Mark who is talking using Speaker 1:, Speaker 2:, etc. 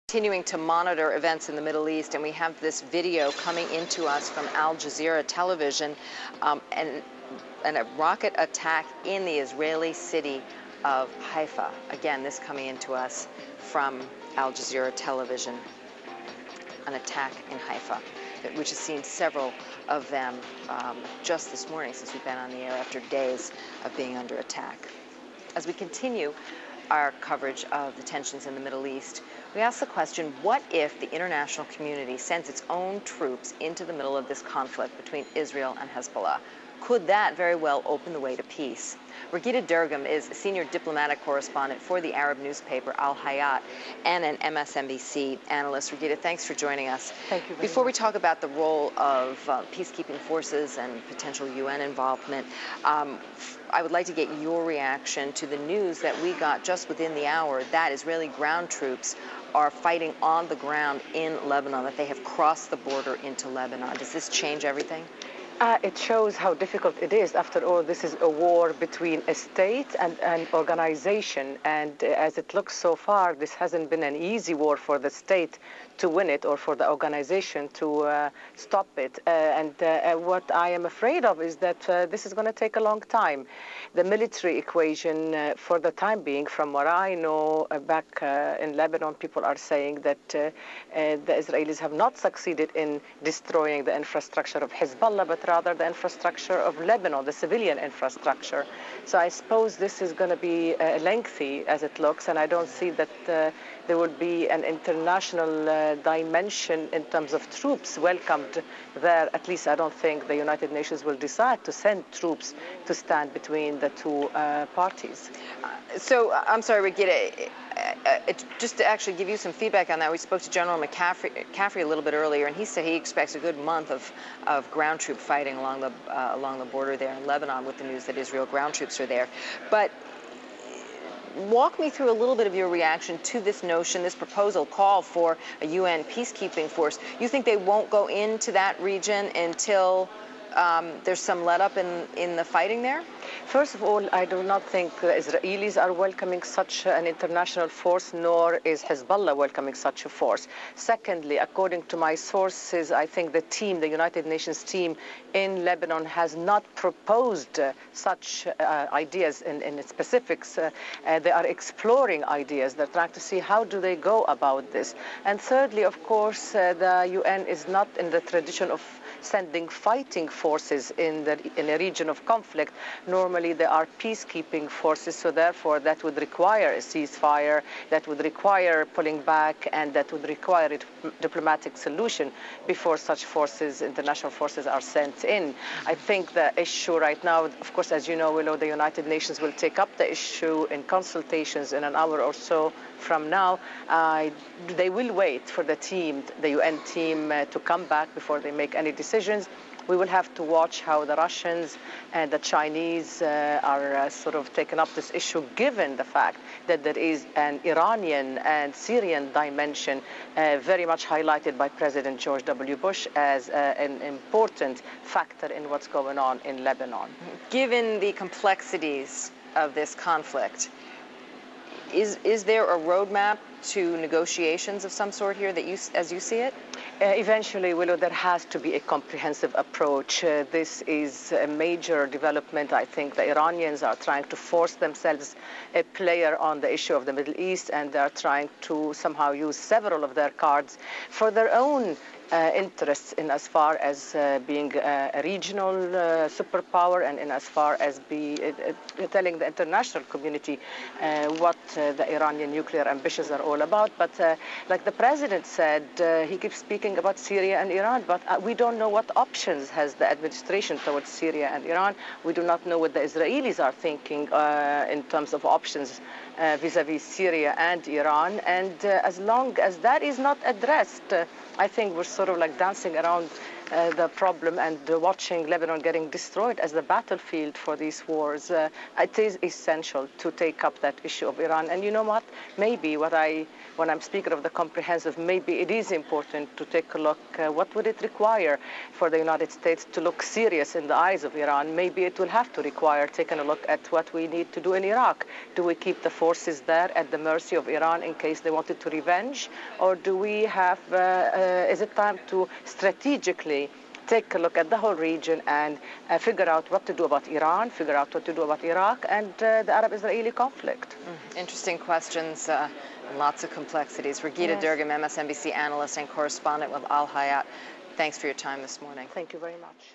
Speaker 1: Continuing to monitor events in the Middle East, and we have this video coming into us from Al Jazeera television, and a rocket attack in the Israeli city of Haifa. Again, this coming into us from Al Jazeera television, an attack in Haifa, which has seen several of them just this morning since we've been on the air after days of being under attack. As we continue our coverage of the tensions in the Middle East, we ask the question, what if the international community sends its own troops into the middle of this conflict between Israel and Hezbollah? Could that very well open the way to peace? Raghida Dergham is a senior diplomatic correspondent for the Arab newspaper Al Hayat and an MSNBC analyst. Raghida, thanks for joining us.
Speaker 2: Thank you.
Speaker 1: Before we talk about the role of peacekeeping forces and potential UN involvement, I would like to get your reaction to the news that we got just within the hour that Israeli ground troops are fighting on the ground in Lebanon, that they have crossed the border into Lebanon. Does this change everything?
Speaker 2: It shows how difficult it is. After all, this is a war between a state and an organization. And as it looks so far, this hasn't been an easy war for the state to win it or for the organization to stop it. What I am afraid of is that this is going to take a long time. The military equation, for the time being, from what I know back in Lebanon, people are saying that the Israelis have not succeeded in destroying the infrastructure of Hezbollah, but rather the infrastructure of Lebanon, the civilian infrastructure. So I suppose this is going to be lengthy as it looks, and I don't see that there would be an international dimension in terms of troops welcomed there. At least I don't think the United Nations will decide to send troops to stand between the two parties.
Speaker 1: So I'm sorry, Raghida, just to actually give you some feedback on that, we spoke to General McCaffrey a little bit earlier, and he said he expects a good month of ground troop fighting along the border there in Lebanon with the news that Israel ground troops are there. But walk me through a little bit of your reaction to this notion, this proposal call for a UN peacekeeping force. You think they won't go into that region until there's some let-up in the fighting there?
Speaker 2: First of all, I do not think the Israelis are welcoming such an international force, nor is Hezbollah welcoming such a force. Secondly, according to my sources, I think the team, the United Nations team in Lebanon, has not proposed such ideas in specifics. They are exploring ideas. They're trying to see how do they go about this. And thirdly, of course, the UN is not in the tradition of sending fighting forces in a region of conflict. Normally, there are peacekeeping forces, so therefore that would require a ceasefire, that would require pulling back, and that would require a diplomatic solution before such forces, international forces, are sent in. I think the issue right now, of course, as you know, Willow, the United Nations will take up the issue in consultations in an hour or so from now. They will wait for the team, the UN team, to come back before they make any decisions. We will have to watch how the Russians and the Chinese are sort of taking up this issue, given the fact that there is an Iranian and Syrian dimension very much highlighted by President George W. Bush as an important factor in what's going on in Lebanon.
Speaker 1: Given the complexities of this conflict, is there a roadmap to negotiations of some sort here that as you see it?
Speaker 2: Eventually, Willow, there has to be a comprehensive approach. This is a major development. I think the Iranians are trying to force themselves a player on the issue of the Middle East, and they're trying to somehow use several of their cards for their own interests, in as far as being a regional superpower, and in as far as telling the international community what the Iranian nuclear ambitions are all about. But like the president said, he keeps speaking about Syria and Iran, but we don't know what options has the administration towards Syria and Iran. We do not know what the Israelis are thinking in terms of options vis-a-vis Syria and Iran. And as long as that is not addressed, I think we're sort of like dancing around the problem and watching Lebanon getting destroyed as the battlefield for these wars, it is essential to take up that issue of Iran. And you know what? Maybe when I'm speaking of the comprehensive, maybe it is important to take a look, what would it require for the United States to look serious in the eyes of Iran? Maybe it will have to require taking a look at what we need to do in Iraq. Do we keep the forces there at the mercy of Iran in case they wanted to revenge? Or do we have, is it time to strategically take a look at the whole region and figure out what to do about Iran, figure out what to do about Iraq and the Arab-Israeli conflict?
Speaker 1: Interesting questions and lots of complexities. Raghida Dergham, MSNBC analyst and correspondent with Al Hayat. Thanks for your time this morning.
Speaker 2: Thank you very much.